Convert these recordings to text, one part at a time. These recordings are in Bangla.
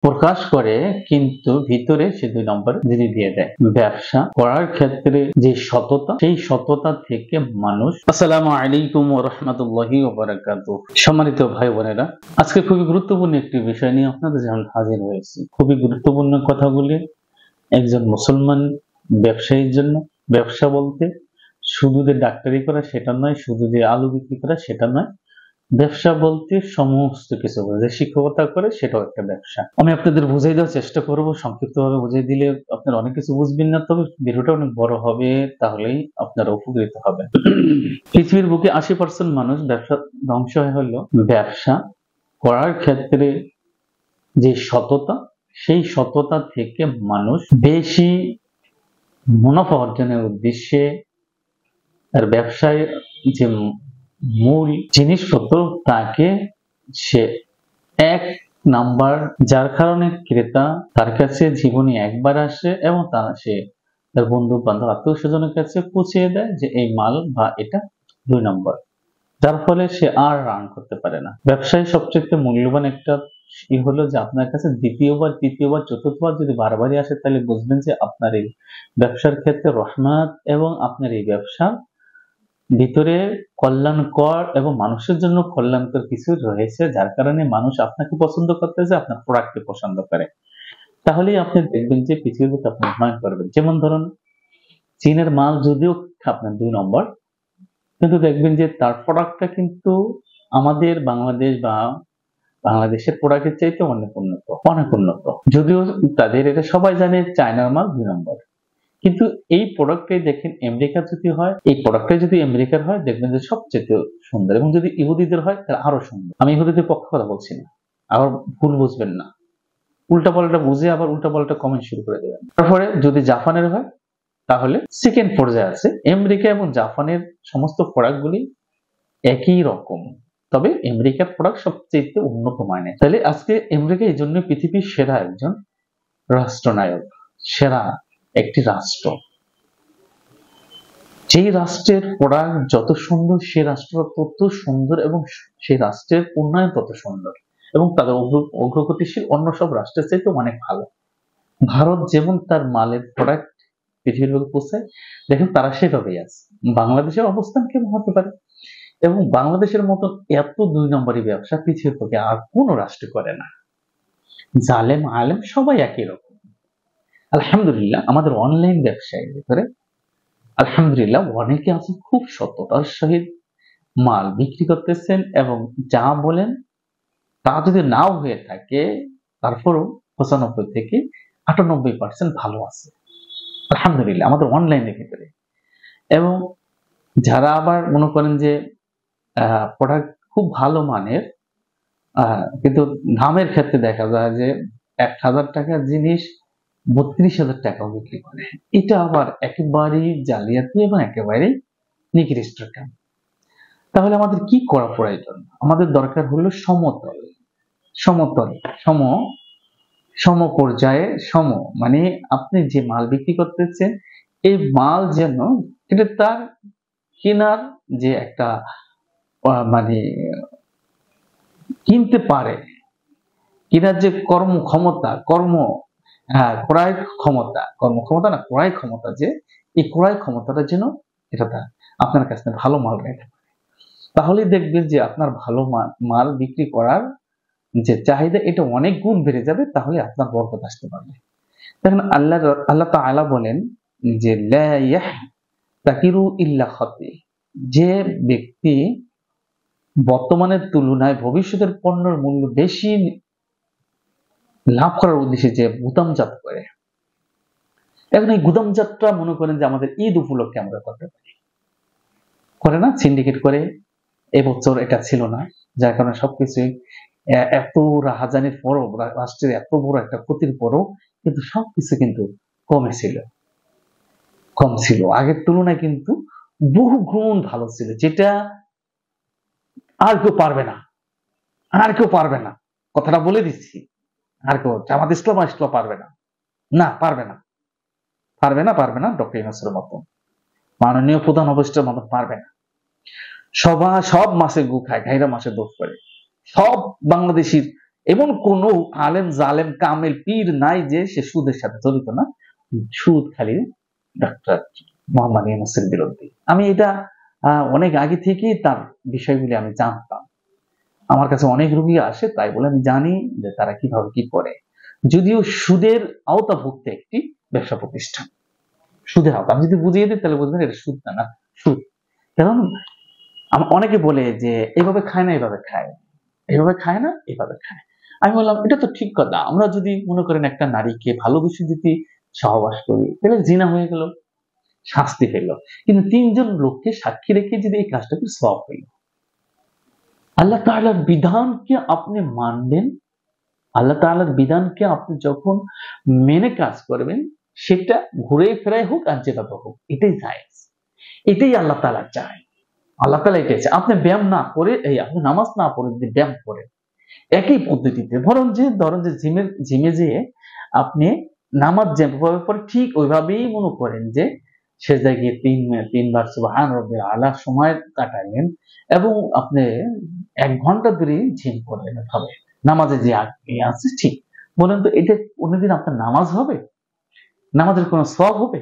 প্রকাশ করে কিন্তু ভিতরে সে 2 নম্বর দিয়ে দেয়। ব্যবসা করার ক্ষেত্রে যে সততা, সেই সততা থেকে মানুষ। আসসালামু আলাইকুম ওয়া রাহমাতুল্লাহি ওয়া বারাকাতুহু। সম্মানিত ভাই বোনেরা, আজকে খুবই গুরুত্বপূর্ণ একটি বিষয় নিয়ে আপনাদের সামনে হাজির হয়েছি। খুবই গুরুত্বপূর্ণ কথাগুলি একজন মুসলমান ব্যবসায়ীর জন্য। ব্যবসা বলতে শুধু যে ডাক্তারি করা সেটা নয়, শুধু যে আলু বিক্রি করা সেটা নয়। ব্যবসা বলতে সমস্ত কিছু, যে শিক্ষকতা করে সেটাও একটা ব্যবসা। আমি আপনাদের বুঝিয়ে দেওয়ার চেষ্টা করব, সংক্ষিপ্তভাবে বুঝিয়ে দিলে আপনারা অনেক কিছু বুঝবেন না, তবে ভিডিওটা অনেক বড় হবে, তাহলেই আপনারা উপকৃত হবেন। পৃথিবীর বুকে 80% মানুষ ব্যবসা ধ্বংস হলো ব্যবসা করার ক্ষেত্রে যে সততা, সেই সততা থেকে মানুষ বেশি মুনাফা অর্জনের উদ্দেশ্যে তার ব্যবসায় যে মূল জিনিসপত্র তাকে সে 1 নাম্বার, যার কারণে ক্রেতা তার কাছে জীবনে একবার আসে এবং সে তার বন্ধু বান্ধব আত্মীয় স্বজনের কাছে পৌঁছে দেয় যে এই মাল বা এটা 2 নম্বর, যার ফলে সে আর রান করতে পারে না। ব্যবসায় সবচেয়ে মূল্যবান একটা হলো যে আপনার কাছে দ্বিতীয়বার, তৃতীয়বার, চতুর্থবার যদি বারবারই আসে, তাহলে বুঝবেন যে আপনার এই ব্যবসার ক্ষেত্রে রহমত এবং আপনার এই ব্যবসা ভিতরে কল্যাণকর এবং মানুষের জন্য কল্যাণকর কিছু রয়েছে, যার কারণে মানুষ আপনাকে পছন্দ করতেছে, আপনার প্রোডাক্টকে পছন্দ করে। তাহলেই আপনি দেখবেন যে পৃথিবীতে আপনি উন্নয়ন করবেন। যেমন ধরুন, চীনের মাল যদিও আপনার 2 নম্বর, কিন্তু দেখবেন যে তার প্রোডাক্টটা কিন্তু আমাদের বাংলাদেশ বা বাংলাদেশের প্রোডাক্টের চাইতে অনেক উন্নত, অনেক উন্নত। যদিও তাদের এটা সবাই জানে চায়নার মাল 2 নম্বর, কিন্তু এই প্রোডাক্টটাই দেখেন আমেরিকা যদি হয়, এই প্রোডাক্টটাই যদি আমেরিকার হয়, দেখবেন যে সবচেয়ে সুন্দর, এবং যদি ইহুদিদের হয় তাহলে আরো সুন্দর। আমি ইহুদিদের পক্ষে কথা বলছি না, আবার ভুল বুঝবেন না, উল্টাপাল্টা বুঝে আবার উল্টাপাল্টা কমেন্ট শুরু করে দেবেন। তারপরে যদি জাপানের হয়, তাহলে সেকেন্ড পর্যায়ে আছে আমেরিকা এবং জাপানের সমস্ত প্রোডাক্টগুলি একই রকম, তবে আমেরিকার প্রোডাক্ট সবচেয়ে উন্নত মানের। তাহলে আজকে আমেরিকা এই জন্য পৃথিবীর সেরা একজন রাষ্ট্রনায়ক, সেরা একটি রাষ্ট্র। যেই রাষ্ট্রের প্রোডাক্ট যত সুন্দর, সে রাষ্ট্র তত সুন্দর এবং সেই রাষ্ট্রের উন্নয়ন তত সুন্দর, এবং তাদের অগ্রগতিশীল অন্য সব রাষ্ট্রের চাইতে অনেক ভালো। ভারত যেমন তার মালের প্রোডাক্ট পৃথিবীর লোক পৌঁছায়, দেখেন তারা সেভাবেই আছে। বাংলাদেশের অবস্থান কেমন হতে পারে? এবং বাংলাদেশের মতন এত 2 নম্বরই ব্যবসা পৃথিবীর পক্ষে আর কোন রাষ্ট্র করে না। জালেম আলেম সবাই একই রকম। আলহামদুলিল্লাহ, আমাদের অনলাইন ব্যবসায়ের ভিতরে আলহামদুলিল্লাহ অনেকে আছেন খুব সততার সহিত মাল বিক্রি করতেছেন, এবং যা বলেন তা যদি নাও হয়ে থাকে, তারপরও 95 থেকে 98% ভালো আছে আলহামদুলিল্লাহ আমাদের অনলাইনের ক্ষেত্রে। এবং যারা আবার মনে করেন যে প্রোডাক্ট খুব ভালো মানের, কিন্তু দামের ক্ষেত্রে দেখা যায় যে 1000 টাকার জিনিস 32,000 টাকাও বিক্রি করে, এটা আবার একেবারেই জালিয়াতি এবং একেবারেই নিকৃষ্ট কাম। তাহলে আমাদের কি করা প্রয়োজন? আমাদের দরকার হলো সমতল, সমতল, সম পর্যায়ে, মানে আপনি যে মাল বিক্রি করতেছেন, এই মাল যেন এটা তার কেনার যে একটা মানে কিনতে পারে, কেনার যে কর্মক্ষমতা, ক্রয় ক্ষমতা, যে এই ক্রয় ক্ষমতাটা যেন এটা আপনার কাছে ভালো মাল রাখে, তাহলেই দেখবেন যে আপনার ভালো মাল বিক্রি করার যে চাহিদা এটা অনেক গুণ বেড়ে যাবে, তাহলে আপনার বরকত আসতে পারবে। দেখেন আল্লাহ তাআলা বলেন যে লা ইয়াহতাকিরু ইল্লা খাতি, যে ব্যক্তি বর্তমানের তুলনায় ভবিষ্যতের পণ্যের মূল্য বেশি লাভ করার উদ্দেশ্যে যে গুদামজাত করে, এখন এই গুদামজাতটা মনে করেন যে আমাদের ঈদ উপলক্ষে আমরা করতে পারি, করে না? সিন্ডিকেট করে। এবছর এটা ছিল না, যার কারণে সবকিছু এত রাহাজানির পরও, রাষ্ট্রের এত বড় একটা ক্ষতির পরও কিন্তু সবকিছু কিন্তু কম ছিল আগের তুলনায়, কিন্তু বহু গুণ ভালো ছিল, যেটা আর কেউ পারবে না, কথাটা বলে দিচ্ছি। আর কেউ জামাত ইসলাম পারবে না, ডক্টর ইউনূসের মতো, মাননীয় প্রধান উপদেষ্টার মতো পারবে না। সব মাসে গু খায়, ঘাইরা মাসে দোষ করে। সব বাংলাদেশির এমন কোন আলেম জালেম কামেল পীর নাই যে সে সুদের সাথে জড়িত না। সুদ খালি ডাক্তার মোহাম্মদ ইউনূসের বিরুদ্ধে। আমি এটা অনেক আগে থেকেই তার বিষয়গুলি আমি জানতাম। আমার কাছে অনেক রোগী আসে, তাই বলে আমি জানি যে তারা কিভাবে কি করে। যদিও সুদের আওতাভুক্ত একটি ব্যবসা প্রতিষ্ঠান, সুদের আওতা আমি যদি বুঝিয়ে দিই তাহলে বুঝবেন এটা সুদ না, সুদ। কারণ অনেকে বলে যে এভাবে খায় না, এভাবে খায়, এভাবে খায় না, এভাবে খায়। আমি বললাম এটা তো ঠিক কথা। আমরা যদি মনে করেন একটা নারীকে ভালোবেসে যদি সহবাস করি তাহলে জিনা হয়ে গেল, শাস্তি হইল। কিন্তু 3 জন লোককে সাক্ষী রেখে যদি এই কাজটা কি সওয়াব হইল। আল্লাহ তাআলার বিধানকে আপনি মানবেন, আল্লাহ তাআলার বিধানকে আপনি যখন মেনে কাজ করবেন, সেটা ঘুরে ফেরাই হোক আর যেভাবে হোক, এটাই জায়েজ, এটাই আল্লাহ তাআলা চায়। আল্লাহ তাআলা এটাই চায়। আপনি ব্যায়াম না করে, আপনি নামাজ না পড়ে যদি ব্যায়াম করেন একই পদ্ধতিতে, ধরেন যে জিমে যেয়ে আপনি নামাজ যেভাবে পড়ে ঠিক ওইভাবেই মনে করেন যে সেজদায় গিয়ে তিনবার সুবহান রাব্বিল আলা সময় কাটাইলেন এবং আপনি 1 ঘন্টা ধরে জিম করলেন, এভাবে নামাজে যে আছে ঠিক। বলেন তো এটা কোনদিন আপনার নামাজ হবে? নামাজের কোনো সওয়াব হবে?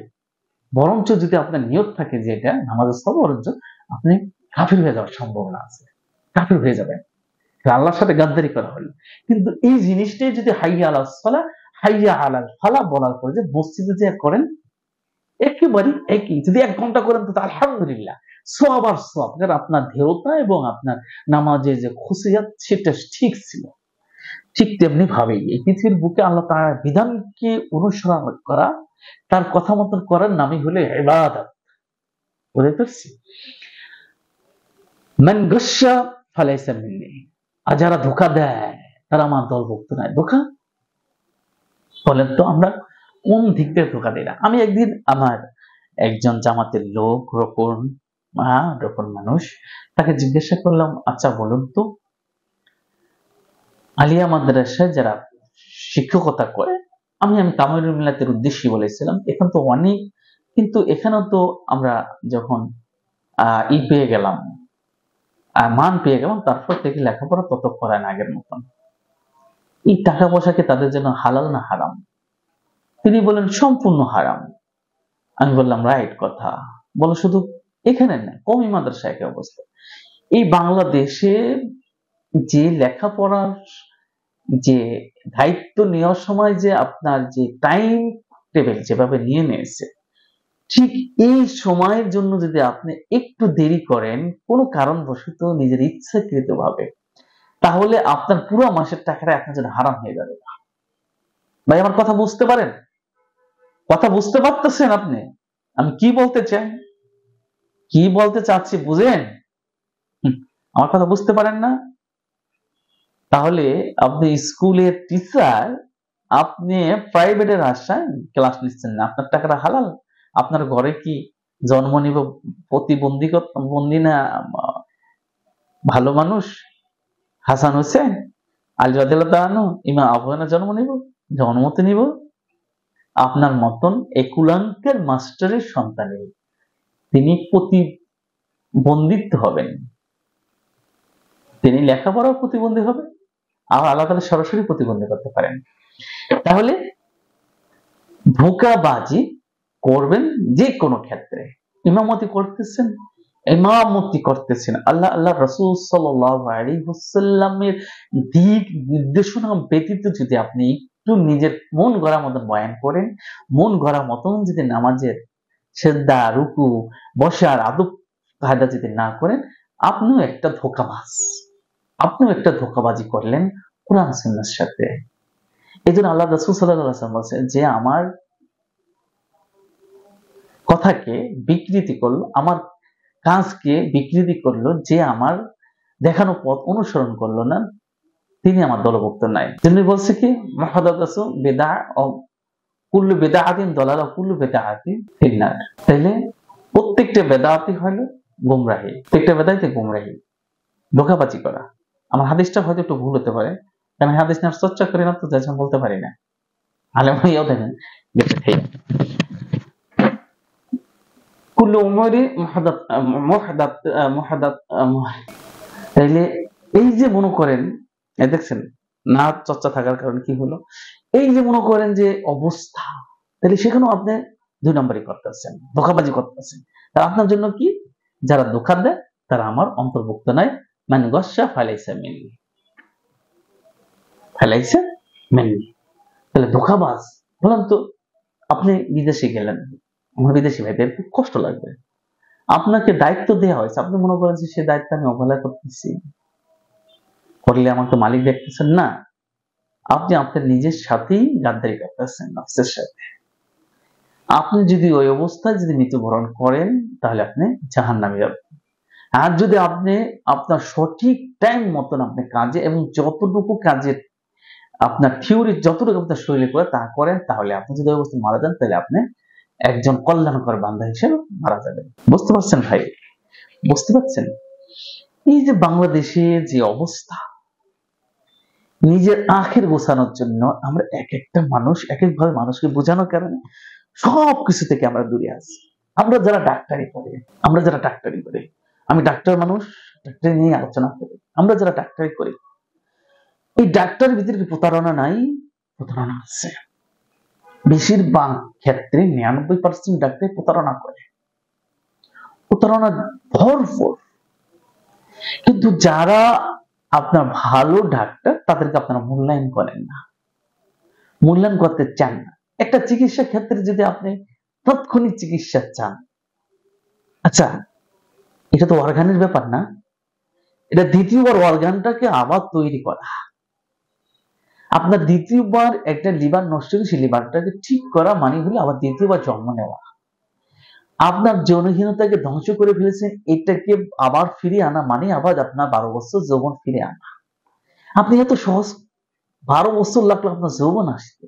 বরঞ্চ যদি আপনার নিয়ত থাকে যে এটা নামাজের সওয়াব, বরঞ্চ আপনি কাফির হয়ে যাওয়ার সম্ভাবনা আছে, কাফির হয়ে যাবেন, আল্লাহর সাথে গাদ্দারি করা হলো। কিন্তু এই জিনিসটাই যদি হাইয়া আলাস সালাহ হাইয়া আলাল ফালাহ বলার পরে যে মসজিদে যে করেন একেবারে একই, যদি 1 ঘন্টা করেন তো আলহামদুলিল্লাহ সওয়াব আর সওয়াব। কারণ আপনার দৃঢ়তা এবং আপনার নামাজের যে খুশিয়াত সেটা ঠিক ছিল। ঠিক তেমনি ভাবেই এই পৃথিবীর বুকে আল্লাহ তাআলার বিধানকে অনুসরণ করা, তার কথা মতন করার নামই হলো ইবাদত। বুঝতে পারছি? মান গাশশা ফালাইসা মিন্নি, আর যারা ধোঁকা দেয় তারা আমার দলভুক্ত নয়। ধোঁকা বলেন তো আমরা কোন দিক থেকে ধোঁকা দিই না? আমি একদিন আমার একজন জামাতের লোক, রোপণ মানুষ, তাকে জিজ্ঞাসা করলাম, আচ্ছা বলুন তো আলিয়া মাদ্রাসায় যারা শিক্ষকতা করে, আমি তামিলুল মিল্লাতের উদ্দেশ্যে বলেছিলাম, এখন তো অনেক, কিন্তু এখানেও তো আমরা যখন পেয়ে গেলাম, মান পেয়ে গেলাম, তারপর থেকে লেখাপড়া তত করায় না আগের মতন। এই টাকা পয়সাকে তাদের জন্য হালাল না হারাম? তিনি বলেন সম্পূর্ণ হারাম। আমি বললাম রাইট কথা, বলো শুধু এখানে না, কওমি মাদ্রাসায় একই অবস্থা। এই বাংলাদেশে যে লেখাপড়ার যে দায়িত্ব নেওয়ার সময় যে আপনার যে টাইম টেবিল যেভাবে নিয়ে নিয়েছে, ঠিক এই সময়ের জন্য যদি আপনি একটু দেরি করেন কোনো কারণবশত নিজের ইচ্ছাকৃত ভাবে, তাহলে আপনার পুরো মাসের টাকাটা আপনার জন্য হারাম হয়ে যাবে। ভাই আমার কথা বুঝতে পারেন? কথা বুঝতে পারতেছেন আপনি আমি কি বলতে চাই, কি বলতে চাচ্ছি বুঝেন? আমার কথা বুঝতে পারেন না? তাহলে আপনি স্কুলের টিচার, আপনি প্রাইভেটের আশায় ক্লাস নিচ্ছেন না, আপনার টাকাটা হালাল? আপনার ঘরে কি জন্ম নিব বন্দি না ভালো মানুষ হাসান হোসেন আলী রাদিয়াল্লাহু আনহু, ইমাম আবু হানিফা জন্মতে নিব? আপনার মতন একুলাঙ্কের মাস্টারের সন্তানের তিনি প্রতিবন্ধিত্ব হবেন, তিনি লেখাপড়াও প্রতিবন্ধী হবে, আর আল্লাহ তাআলা সরাসরি প্রতিবন্ধী করতে পারেন। তাহলে ধোঁকাবাজি করবেন যে কোনো ক্ষেত্রে। ইমামতি করতেছেন আল্লাহ রাসূল সাল্লাল্লাহু আলাইহি ওয়াসাল্লামের দিক নির্দেশনা ব্যতীত যদি আপনি একটু নিজের মন গড়া মতন বয়ান করেন, মন গড়া মতন যদি নামাজের সিজদা রুকু বসার আদব কায়দা যদি না করেন, আপনিও একটা ধোঁকাবাজ, আপনিও একটা ধোঁকাবাজি করলেন কোরআন সুন্নাহর সাথে। এজন্য আল্লাহ রাসূল সাল্লাল্লাহু আলাইহি ওয়াসাল্লাম বলেছেন, যে আমার কথাকে বিকৃতি করলো, আমার কাজকে বিকৃতি করলো, যে আমার দেখানো পথ অনুসরণ করলো না, তিনি আমার দলভুক্ত নাই। তিনি বলছে কি মুহাদাদাসু বিদআ ও কুল্লু বিদআতিন দালালা কুল্লু বিদআতিন ফিন্নার। তাইলে প্রত্যেকটা বেদাতি হলো গোমরাহি, প্রত্যেকটা বেদাতে গোমরাহি, ধোঁকাবাজি করা। আমার হাদিসটা হয়তো একটু ভুল হতে পারে, কারণ হাদিস নিয়ে চর্চা করি না তো যাই বলতে পারি না। আলেম হইয়াও দেখেন কুল্লু উমরি মুহাদাত। তাইলে এই যে মনে করেন দেখছেন না চর্চা থাকার কারণে কি হলো, এই যে মনে করেন যে অবস্থা, তাহলে সেখানেও আপনি 2 নম্বরই করতেছেন, ধোঁকাবাজি করতেছেন। তা আপনার জন্য কি, যারা ধোঁকা দেয় তারা আমার অন্তর্ভুক্ত নয়। মান গস্যা ফালাইসা মিন্নি, ফালাইসা মিন্নি। তাহলে ধোঁকাবাজ। বলেন তো, আপনি বিদেশে গেলেন, আমার বিদেশি ভাইদের খুব কষ্ট লাগবে। আপনাকে দায়িত্ব দেওয়া হয়েছে, আপনি মনে করেন যে সে দায়িত্ব আমি অবহেলা করতেছি, করলে আমাকে মালিক দেখতেছেন না, আপনি আপনার নিজের সাথেই গাদ্দারি করতেছেন, নফসের সাথে। আপনি যদি ওই অবস্থায় যদি মৃত্যুবরণ করেন তাহলে আপনি জাহান্নামে যাবেন। আর যদি আপনি আপনার সঠিক টাইম মতন আপনি কাজে এবং যতটুকু কাজের আপনার থিওরি যতটুকু আপনার শরীরে করে তা করেন, তাহলে আপনি যদি ওই অবস্থায় মারা যান তাহলে আপনি একজন কল্যাণকর বান্দা হিসেবে মারা যাবেন। বুঝতে পারছেন ভাই? বুঝতে পারছেন? এই যে বাংলাদেশে যে অবস্থা, নিজের আখের গোছানোর জন্য আমরা এক একটা মানুষ এক একভাবে মানুষকে বোঝানোর কারণে সবকিছু থেকে আমরা দূরে আছি। আমরা যারা ডাক্তারি করি, আমি ডাক্তার মানুষ, ডাক্তারি নিয়ে আলোচনা করি। আমরা যারা ডাক্তারি করি, এই ডাক্তারের ভিতরে কি প্রতারণা নাই? প্রতারণা আছে। বেশিরভাগ ক্ষেত্রে 99% ডাক্তার প্রতারণা করে, প্রতারণা ভরপুর। কিন্তু যারা আপনার ভালো ডাক্তার তাদেরকে আপনারা মূল্যায়ন করেন না, মূল্যায়ন করতে চান না। একটা চিকিৎসা ক্ষেত্রে যদি আপনি তাৎক্ষণিক চিকিৎসা চান, আচ্ছা এটা তো অর্গানের ব্যাপার না, এটা দ্বিতীয়বার অর্গানটাকে আবার তৈরি করা। আপনার দ্বিতীয়বার একটা লিভার নষ্ট হয়ে সেই লিভারটাকে ঠিক করা মানে হলো আবার দ্বিতীয়বার জন্ম নেওয়া। আপনার যৌনহীনতাকে ধ্বংস করে ফেলেছেন, এটাকে আবার ফিরিয়ে আনা মানে আবার আপনার 12 বছর যৌবন ফিরে আনা। আপনি এত সহজ 12 বছর লাগলো আপনার যৌবন আসতে,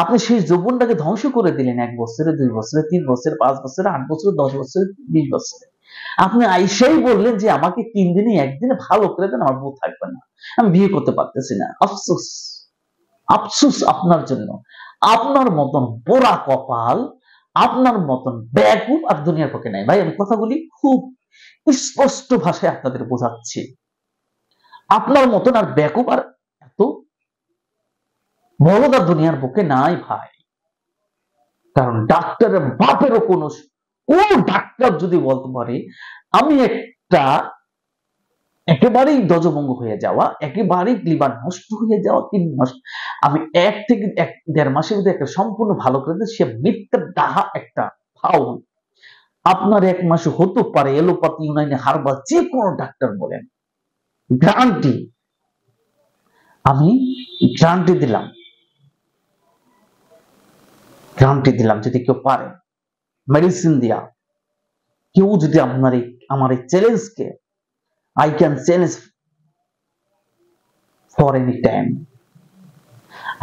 আপনি সেই যৌবনটাকে ধ্বংস করে দিলেন 1 বছরে, 2 বছরে, 3 বছরে, 5 বছরে, 8 বছরে, 10 বছরে, 20 বছরে। আপনি আইসাই বললেন যে আমাকে 3 দিনে 1 দিনে ভালো করে দেন, আমার বউ থাকবে না, আমি বিয়ে করতে পারতেছি না। আফসোস, আফসোস আপনার জন্য। আপনার মতন পোড়া কপাল, আপনার মতন বেকুব আর দুনিয়ার পক্ষে নাই। ভাই আমি কথাগুলি খুব স্পষ্ট ভাষায় আপনাদের বোঝাচ্ছি। আপনার মতন আর বেকুব আর এত বড় দুনিয়ার পক্ষে নাই ভাই। কারণ ডাক্তারের বাপেরও কোন ডাক্তার যদি বলতে পারে আমি একটা একেবারেই ধ্বজভঙ্গ হয়ে যাওয়া, একেবারেই লিভার নষ্ট হয়ে যাওয়া, কিডনি নষ্ট, আমি 1 থেকে 1.5 মাসের মধ্যে একটা সম্পূর্ণ ভালো করে দেয়, সে মিথ্যা ডাহা একটা ফাউল। আপনার 1 মাসে হতে পারে এলোপ্যাথি, ইউনানি, হার্বাল যে কোনো ডাক্তার বলেন, গ্যারান্টি, আমি গ্যারান্টি দিলাম যদি কেউ পারে মেডিসিন দিয়া, কেউ যদি আমার এই চ্যালেঞ্জকে, I can challenge for any time,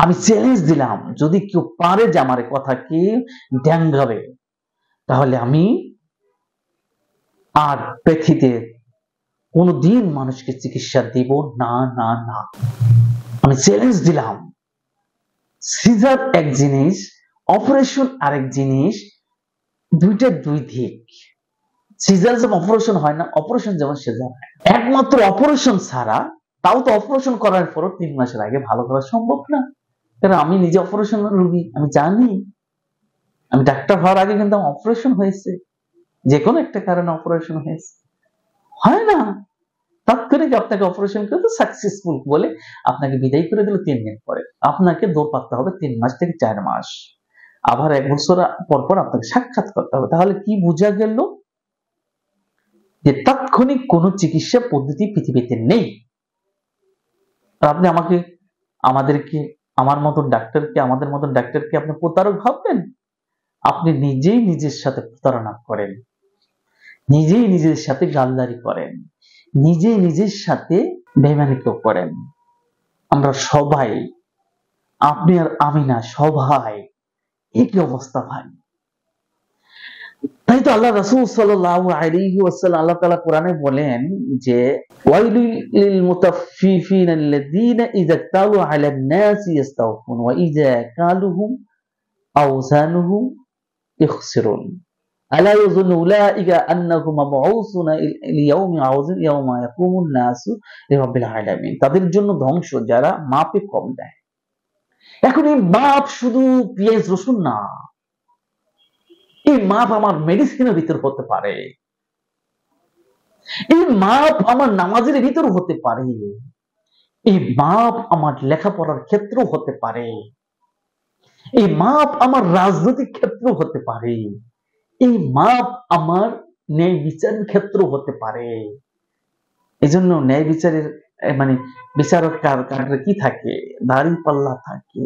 আমি চ্যালেঞ্জ দিলাম যদি কেউ পারে যে আমার কথাকে ড্যাঙ্গাবে, তাহলে আমি আর পৃথিবীতে কোনোদিন মানুষকে চিকিৎসা দিব না না না। আমি চ্যালেঞ্জ দিলাম। সিজার এক জিনিস, অপারেশন আরেক জিনিস, দুইটা দুই দিক। সিজার যেমন অপারেশন হয় না, অপারেশন যেমন সিজার হয়। একমাত্র অপারেশন ছাড়া, তাও তো অপারেশন করার পরও 3 মাসের আগে ভালো করা সম্ভব না। কারণ আমি নিজে অপারেশন রোগী, আমি জানি। আমি ডাক্তার হওয়ার আগে কিন্তু আমার অপারেশন হয়েছে, যে কোনো একটা কারণে অপারেশন হয়েছে। হয় না তাৎক্ষণিক আপনাকে অপারেশন করে সাকসেসফুল বলে আপনাকে বিদায় করে দিল 3 দিন পরে, আপনাকে দৌড় পাততে হবে 3 মাস থেকে 4 মাস, আবার 1 বছর পর পর আপনাকে সাক্ষাৎ করতে হবে। তাহলে কি বোঝা গেল যে তাৎক্ষণিক কোন চিকিৎসা পদ্ধতি পৃথিবীতে নেই। আর আপনি আমাদেরকে, আমাদের মতন ডাক্তারকে আপনি প্রতারক ভাববেন? আপনি নিজেই নিজের সাথে প্রতারণা করেন, নিজেই নিজের সাথে গালদারি করেন, নিজেই নিজের সাথে বেইমানিত্ব করেন। আমরা সবাই, আপনি আর আমি না, সবাই একই অবস্থা ভাই। তাই তো আল্লাহ রাসূল সাল্লাল্লাহু আলাইহি ওয়াসাল্লাম, আল্লাহ তাআলা কোরআনে বলেন যে ওয়াইলুল লিল মুতাফফিফিনা আল্লাযীনা ইযা তালু আলান নাসি ইস্তাওফুন ওয়া ইযা কালুহুম আও জানুহুম ইখসিরুন। আলা ইয়াযুন্নু উলাইকা আন্নাহুম মাবউসুনা লিয়াউমিন আযীম ইয়াওমা ইয়াকুমুন নাসু লিরাব্বিল আলামিন। তাদের জন্য ধ্বংস যারা মাপে কম দেয়। এখন এই মাপ শুধু পেঁয়াজ রসুন না, এই মাপ আমার মেডিসিনের ভিতর হতে পারে, এই মাপ আমার নামাজের ভিতর হতে পারে, এই মাপ আমার লেখাপড়ার ক্ষেত্রেও হতে পারে, এই মাপ আমার রাজনৈতিক ক্ষেত্রেও হতে পারে, এই মাপ আমার ন্যায় বিচারের ক্ষেত্রেও হতে পারে। এজন্য ন্যায় বিচারের মানে বিচারক কার কি থাকে? দাড়ি পাল্লা থাকে।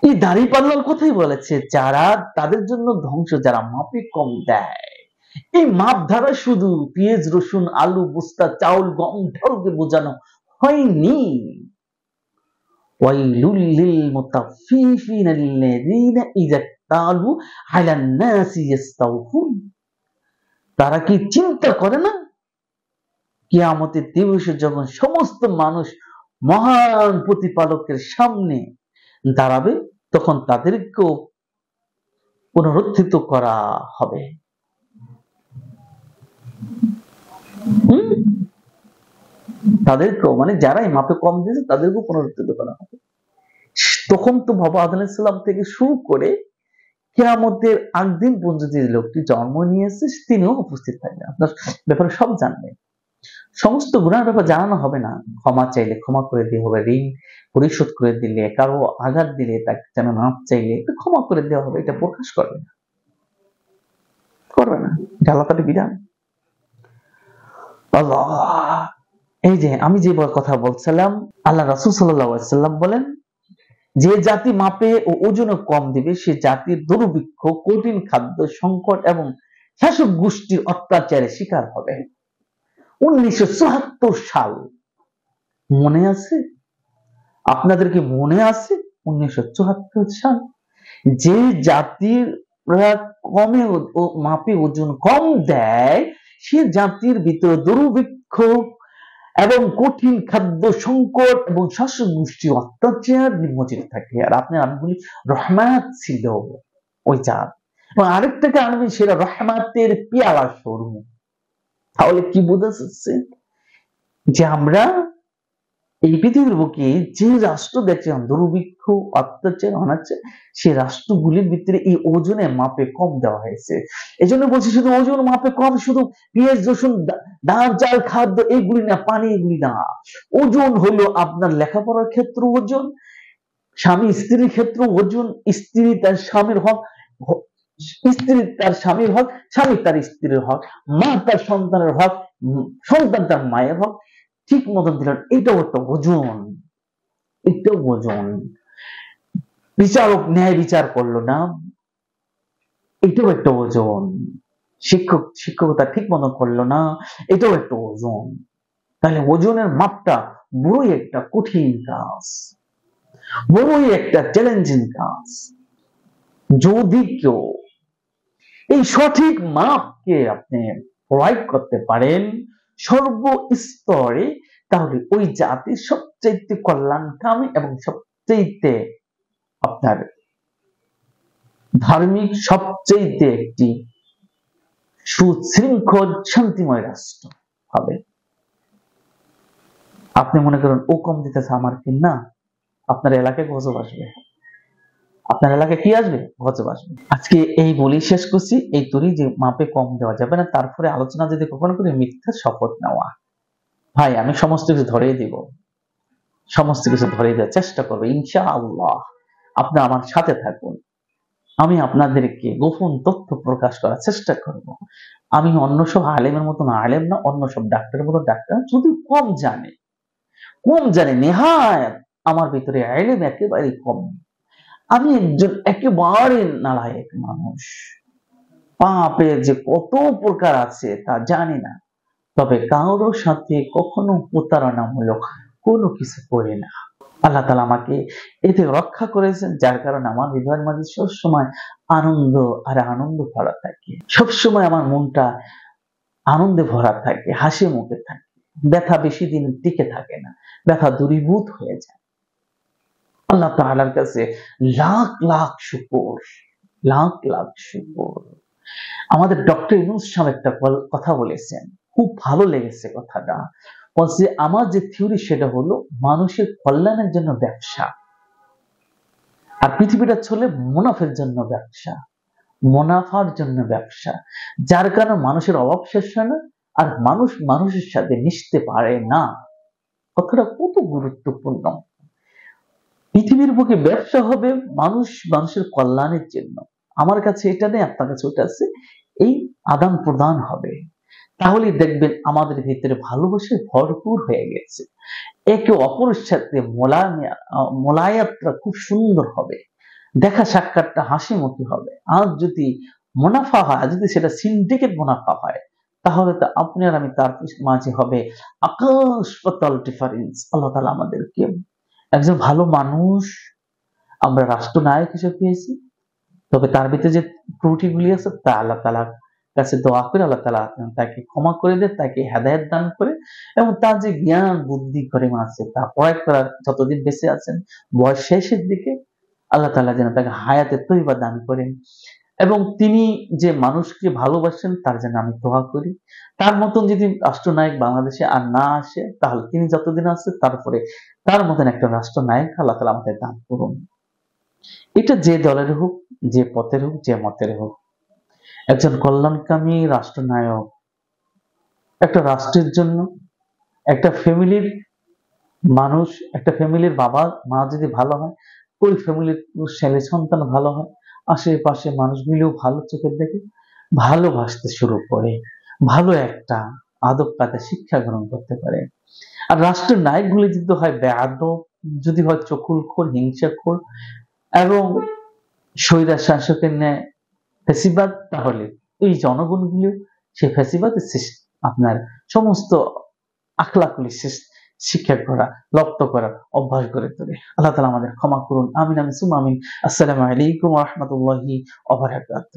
এই দাড়ি পাল্লার কথাই বলেছে, যারা তাদের জন্য ধ্বংস যারা মাপে কম দেয়। এই মাপ ধারা শুধু পেঁয়াজ রসুন আলু বুস্তা চাউল গম ঢালকে বোঝানো হয়নি। ওয়াইলুল লিল মুতাফফিফিনা আল্লাযীনা ইযা তালু আলান নাসি ইস্তাওফুন। তারা কি চিন্তা করে না কিয়ামতের দিবসে যখন সমস্ত মানুষ মহান প্রতিপালকের সামনে দাঁড়াবে, তখন তাদেরকেও পুনরুত্থিত করা হবে। তাদেরকেও মানে যারাই মাপে কম দিয়েছে তাদেরকেও পুনরুত্থিত করা হবে। তখন তো বাবা আদম আলাইহিস সালাম থেকে শুরু করে কিয়ামতের আগদিন পর্যন্ত যে লোকটি জন্ম নিয়েছে তিনিও উপস্থিত থাকবেন। আপনার ব্যাপারে সব জানবেন। সমস্ত গুনাহের ব্যাপার জানানো হবে না। ক্ষমা চাইলে ক্ষমা করে দিয়ে হবে, ঋণ পরিশোধ করে দিলে, কারো আঘাত দিলে তাকে যেন মাপ চাইলে ক্ষমা করে দেওয়া হবে, এটা প্রকাশ করবে না, করবে না। এটা আল্লাহ তাআলার বিধান। আল্লাহ, এই যে আমি যে কথা বলছিলাম, আল্লাহ রাসূল সাল্লাল্লাহু আলাইহি ওয়াসাল্লাম বলেন, যে জাতি মাপে ও ওজনে কম দিবে সে জাতির দুর্ভিক্ষ, কঠিন খাদ্য সংকট এবং শাসক গোষ্ঠীর অত্যাচারের শিকার হবে। 1974 সাল মনে আছে? আপনাদের কি মনে আছে? 1974 সাল যে জাতির কমে মাপে ওজন কম দেয় সে জাতির ভিতরে দুর্ভিক্ষ এবং কঠিন খাদ্য সংকট এবং শাসক গোষ্ঠী অত্যাচার নিমজ্জিত থাকে। আর আপনি আমি বলি রহমত ছিল ওই জাত। এবং আরেকটাকে আনবেন, সেটা রহমতের পেয়ালা স্বরূপ। তাহলে কি বোঝা যাচ্ছে যে আমরা এই পৃথিবীর বুকে যে রাষ্ট্র দেখছিলাম দুর্ভিক্ষ অত্যাচার অনাচার, সে রাষ্ট্রগুলির ভিতরে এই ওজনের মাপে কম দেওয়া হয়েছে। এই জন্য বলছি শুধু ওজন মাপে কম, শুধু পেঁয়াজ রসুন ডাল চাল খাদ্য এগুলি না, পানি এগুলি না। ওজন হলো আপনার লেখাপড়ার ক্ষেত্র ওজন, স্বামী স্ত্রীর ক্ষেত্র ওজন, স্ত্রী তার স্বামীর হক, স্ত্রী তার স্বামীর হক, স্বামী তার স্ত্রীর হক, মা তার সন্তানের হক, সন্তান তার মায়ের হক ঠিক মতন দিলেন। এটাও একটা ওজন, এটাও ওজন। বিচারক ন্যায় বিচার করলো না, এটাও একটা ওজন। শিক্ষকতা ঠিক মতন করলো না, এটাও একটা ওজন। তাহলে ওজনের মাপটা বড়ই একটা কঠিন কাজ, বড়ই একটা চ্যালেঞ্জিং কাজ। যদি কেউ এই সঠিক মাপকে আপনি প্রয়োগ করতে পারেন সর্বস্তরে, তাহলে ওই জাতির সবচাইতে কল্যাণকামী এবং সবচাইতে আপনার ধার্মিক, সবচাইতে একটি সুশৃঙ্খল শান্তিময় রাষ্ট্র হবে। আপনি মনে করেন ও কম দিতেছে আমার কি না, আপনার এলাকায় গজব আসবে, আপনার এলাকায় কি আসবে? গজব আসবে। আজকে এই বলি শেষ করছি, এই তরি যে মাপে কম দেওয়া যাবে না। তারপরে আলোচনা যদি কখনো করি মিথ্যা শপথ নেওয়া, ভাই আমি সমস্ত কিছু ধরিয়ে দিব, সমস্ত কিছু ধরিয়ে দেওয়ার চেষ্টা করবো ইনশাআল্লাহ। আপনি আমার সাথে থাকুন, আমি আপনাদেরকে গোপন তথ্য প্রকাশ করার চেষ্টা করব। আমি অন্য সব আলেমের মতন আলেম না, অন্য সব ডাক্তারের মতো ডাক্তার, যদি কম জানে নেহায়াত আমার ভিতরে আলেম একেবারে কম। আমি একজন একেবারে নালায়েক মানুষ, পাপের যে কত প্রকার আছে তা জানি না, তবে কারোর সাথে কখনো প্রতারণামূলক কোনো কিছু করি না। আল্লাহ তাআলা আমাকে এতে রক্ষা করেছেন, যার কারণে আমার হৃদয়ের মাঝে সবসময় আনন্দ আর আনন্দ ভরা থাকে, সবসময় আমার মনটা আনন্দে ভরা থাকে, হাসি মুখে থাকে। ব্যথা বেশি দিন টিকে থাকে না, ব্যথা দূরীভূত হয়ে যায়। আল্লাহ তাআলার কাছে লাখ লাখ শুকর, লাখ লাখ শুকর। আমাদের ডক্টর ইউনূস সাহেব একটা কথা বলেছেন, খুব ভালো লেগেছে কথাটা। বলছে আমার যে থিওরি সেটা হলো মানুষের কল্যাণের জন্য ব্যবসা, আর পৃথিবীটা চলে মুনাফের জন্য ব্যবসা, মুনাফার জন্য ব্যবসা, যার কারণে মানুষের অভাব শেষ হয় না, আর মানুষ মানুষের সাথে মিশতে পারে না। কথাটা কত গুরুত্বপূর্ণ। পৃথিবীর বুকে ব্যবসা হবে মানুষ মানুষের কল্যাণের জন্য। আমার কাছে এটা নেই, আপনার কাছে ওটা আছে, এই আদান প্রদান হবে। তাহলে দেখবেন আমাদের ভিতরে ভালোবাসা ভরপুর হয়ে গেছে, একে অপরের সাথে মোলায়াতটা খুব সুন্দর হবে, দেখা সাক্ষাৎটা হাসি মুখী হবে। আর যদি মুনাফা হয়, যদি সেটা সিন্ডিকেট মুনাফা হয়, তাহলে তো আপনি আর আমি তার মাঝে হবে আকাশ পাতাল ডিফারেন্স। আল্লাহ তাআলা আমাদেরকে একজন ভালো মানুষ আমরা রাষ্ট্রনায়ক হিসেবে পেয়েছি, তবে তার ভিতরে যে ত্রুটিগুলি আছে তা আল্লাহ তাআলার কাছে দোয়া করে আল্লাহ তাআলা তাকে ক্ষমা করে দেয়, তাকে হেদায়েত দান করে, এবং তার যে জ্ঞান বুদ্ধি করে আছে তা প্রয়োগ করার যতদিন বেঁচে আছেন বয়স শেষের দিকে আল্লাহ তাআলা যেন তাকে হায়াতে তৈবা দান করেন। এবং তিনি যে মানুষকে ভালোবাসেন তার জন্য আমি দোয়া করি। তার মতন যদি রাষ্ট্রনায়ক বাংলাদেশে আর না আসে, তাহলে তিনি যতদিন আছে তারপরে তার মতন একটা রাষ্ট্রনায়ক আল্লাহ তাআলা আমাদের দান করুন। এটা যে দলের হোক, যে পথের হোক, যে মতের হোক, একজন কল্যাণকামী রাষ্ট্রনায়ক একটা রাষ্ট্রের জন্য, একটা ফ্যামিলির মানুষ, একটা ফ্যামিলির বাবা মা যদি ভালো হয়, ওই ফ্যামিলির ছেলে সন্তান ভালো হয়, আশেপাশে মানুষগুলিও ভালো চোখে দেখে ভালোবাসতে শুরু করে, ভালো একটা আদব কায়দা শিক্ষা গ্রহণ করতে পারে। আর রাষ্ট্রের নায়কগুলি যদি হয় বেয়াদব, যদি হয় চকুলখোর, হিংসাখোর এবং স্বৈরা শাসকের ন্যায় ফ্যাসিবাদ, তাহলে এই জনগণগুলো সেই ফ্যাসিবাদ আপনার সমস্ত আখলাকুলি শিক্ষা করা, রপ্ত করার অভ্যাস গড়ে তোলে। আল্লাহ তাআলা আমাদের ক্ষমা করুন। আমিন আমিন সুম্মা আমিন। আসসালামু আলাইকুম ওয়া রাহমাতুল্লাহি ওয়া বারাকাতুহু।